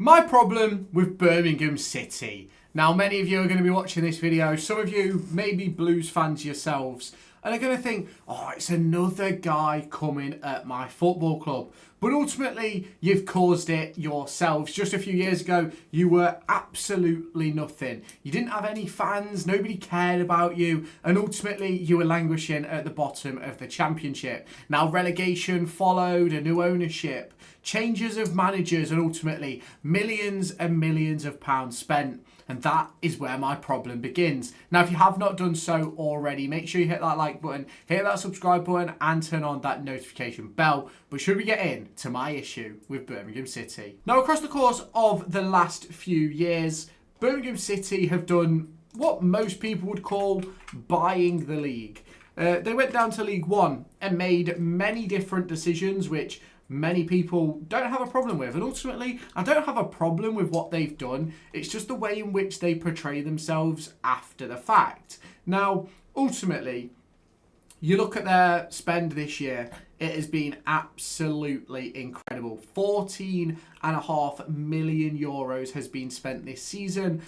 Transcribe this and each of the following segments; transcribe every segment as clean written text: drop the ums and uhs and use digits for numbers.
My problem with Birmingham City. Now, many of you are going to be watching this video. Some of you may be Blues fans yourselves and are going to think, oh, it's another guy coming at my football club. But ultimately, you've caused it yourselves. Just a few years ago, you were absolutely nothing. You didn't have any fans, nobody cared about you, and ultimately, you were languishing at the bottom of the championship. Now, relegation followed, a new ownership, changes of managers, and ultimately, millions and millions of pounds spent. And that is where my problem begins. Now, if you have not done so already, make sure you hit that like button, hit that subscribe button, and turn on that notification bell. But should we get into my issue with Birmingham City? Now, across the course of the last few years, Birmingham City have done what most people would call buying the league. They went down to League One and made many different decisions, which many people don't have a problem with. And ultimately, I don't have a problem with what they've done. It's just the way in which they portray themselves after the fact. Now, ultimately, you look at their spend this year, it has been absolutely incredible. 14.5 million euros has been spent this season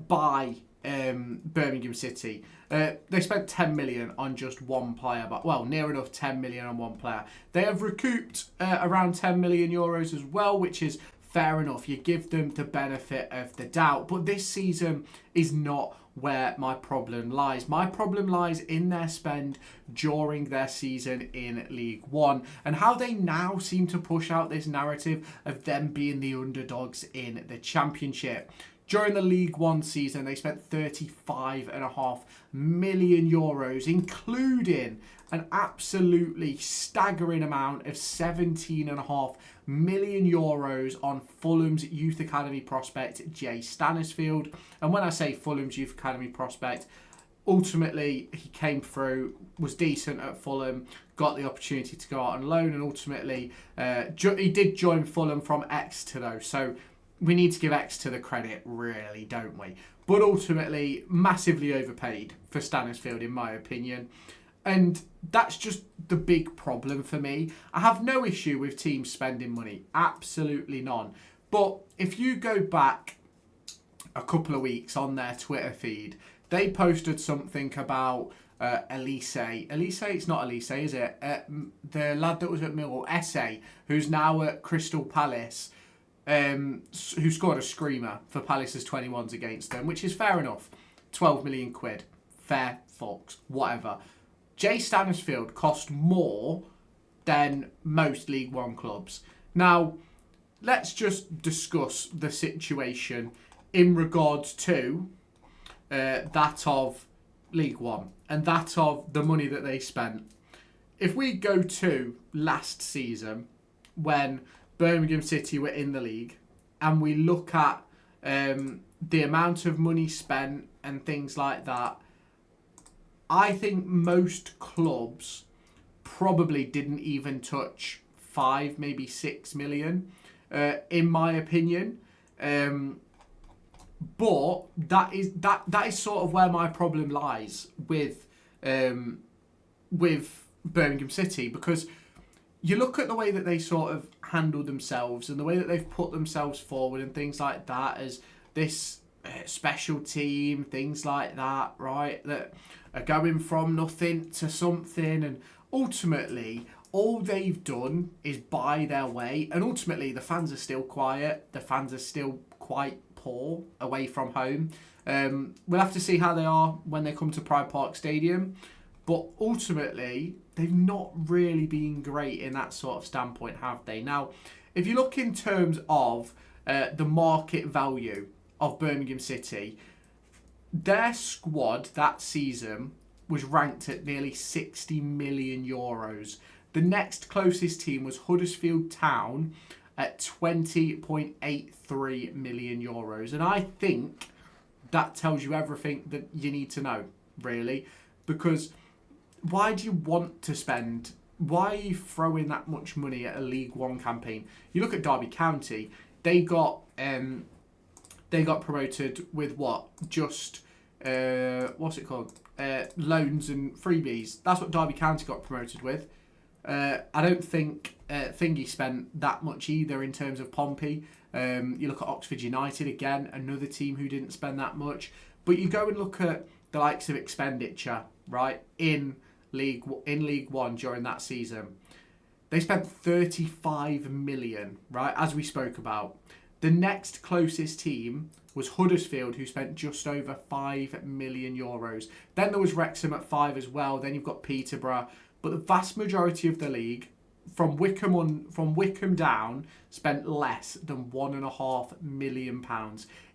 by Birmingham City. They spent 10 million on just one player, but well, near enough 10 million on one player. They have recouped around 10 million euros as well, which is fair enough. You give them the benefit of the doubt, but this season is not where my problem lies. My problem lies in their spend during their season in League One and how they now seem to push out this narrative of them being the underdogs in the Championship. During the League One season, they spent 35.5 million euros, including an absolutely staggering amount of 17.5 million euros on Fulham's Youth Academy prospect, Jay Stanisfield. And when I say Fulham's Youth Academy prospect, ultimately he came through, was decent at Fulham, got the opportunity to go out on loan, and ultimately he did join Fulham from Exeter though. So we need to give Exeter the credit, really, don't we? But ultimately, massively overpaid for Stanisfield, in my opinion. And that's just the big problem for me. I have no issue with teams spending money. Absolutely none. But if you go back a couple of weeks on their Twitter feed, they posted something about Elise. Elise, it's not Elise, is it? The lad that was at Millwall, Esse, who's now at Crystal Palace, who scored a screamer for Palace's 21s against them, which is fair enough. 12 million quid. Fair fucks. Whatever. Jay Stanisfield cost more than most League One clubs. Now, let's just discuss the situation in regards to that of League One and that of the money that they spent. If we go to last season, when Birmingham City were in the league, and we look at the amount of money spent and things like that, I think most clubs probably didn't even touch 5, maybe 6 million, in my opinion. But that is sort of where my problem lies with Birmingham City, because you look at the way that they sort of handle themselves and the way that they've put themselves forward and things like that as this special team, things like that, right? That are going from nothing to something, and ultimately all they've done is buy their way, and ultimately the fans are still quiet. The fans are still quite poor away from home. We'll have to see how they are when they come to Pride Park Stadium. But ultimately, they've not really been great in that sort of standpoint, have they? Now, if you look in terms of the market value of Birmingham City, their squad that season was ranked at nearly 60 million euros. The next closest team was Huddersfield Town at 20.83 million euros. And I think that tells you everything that you need to know, really, because why do you want to spend? Why are you throwing that much money at a League One campaign? You look at Derby County; they got promoted with what? Just what's it called? Loans and freebies. That's what Derby County got promoted with. I don't think Thingy spent that much either in terms of Pompey. You look at Oxford United again, another team who didn't spend that much. But you go and look at the likes of expenditure, right, in League One during that season. They spent 35 million, right, as we spoke about. The next closest team was Huddersfield, who spent just over 5 million euros. Then there was Wrexham at 5 as well. Then you've got Peterborough. But the vast majority of the league, from Wickham down, spent less than £1.5 million.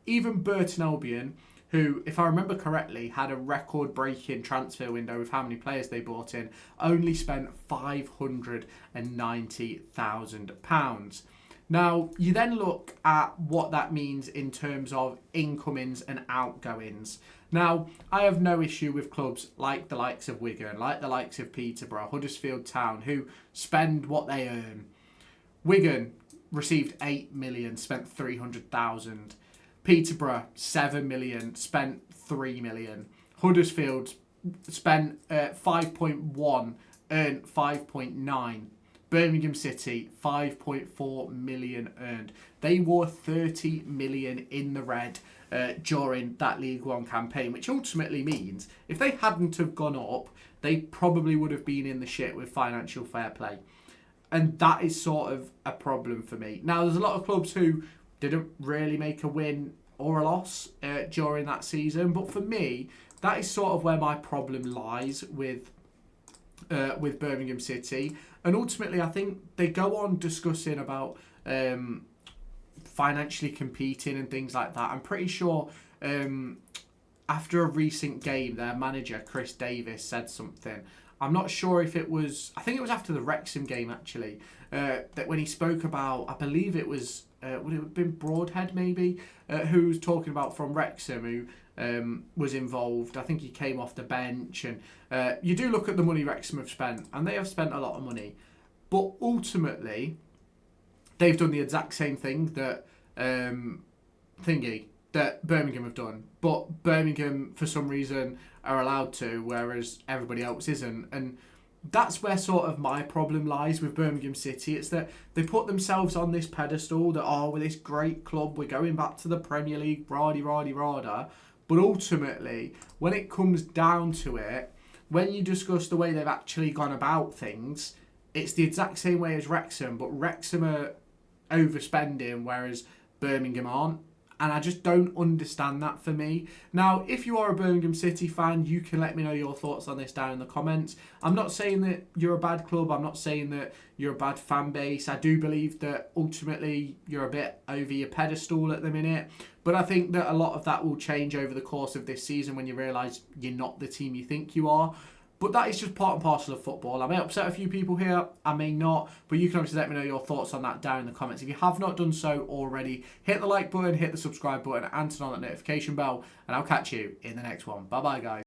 Even Burton Albion, who, if I remember correctly, had a record-breaking transfer window with how many players they bought in, only spent £590,000. Now, you then look at what that means in terms of incomings and outgoings. Now, I have no issue with clubs like the likes of Wigan, like the likes of Peterborough, Huddersfield Town, who spend what they earn. Wigan received 8 million, spent 300,000. Peterborough, 7 million, spent 3 million. Huddersfield spent 5.1, earned 5.9. Birmingham City, 5.4 million earned. They wore 30 million in the red during that League One campaign, which ultimately means if they hadn't have gone up, they probably would have been in the shit with financial fair play. And that is sort of a problem for me. Now, there's a lot of clubs who didn't really make a win or a loss during that season. But for me, that is sort of where my problem lies with Birmingham City. And ultimately, I think they go on discussing about financially competing and things like that. I'm pretty sure after a recent game, their manager, Chris Davis, said something. I'm not sure if it was, I think it was after the Wrexham game actually, that when he spoke about, I believe it was, would it have been Broadhead maybe, who was talking about from Wrexham, who was involved. I think he came off the bench. And you do look at the money Wrexham have spent, and they have spent a lot of money. But ultimately, they've done the exact same thing that that Birmingham have done. But Birmingham, for some reason, are allowed to, whereas everybody else isn't. And that's where sort of my problem lies with Birmingham City. It's that they put themselves on this pedestal that, oh, we're this great club, we're going back to the Premier League, rah-de-rah-de-rah-da. But ultimately, when it comes down to it, when you discuss the way they've actually gone about things, it's the exact same way as Wrexham, but Wrexham are overspending, whereas Birmingham aren't. And I just don't understand that for me. Now, if you are a Birmingham City fan, you can let me know your thoughts on this down in the comments. I'm not saying that you're a bad club. I'm not saying that you're a bad fan base. I do believe that ultimately you're a bit over your pedestal at the minute. But I think that a lot of that will change over the course of this season when you realise you're not the team you think you are. But that is just part and parcel of football. I may upset a few people here, I may not, but you can obviously let me know your thoughts on that down in the comments. If you have not done so already, hit the like button, hit the subscribe button, and turn on that notification bell, and I'll catch you in the next one. Bye-bye, guys.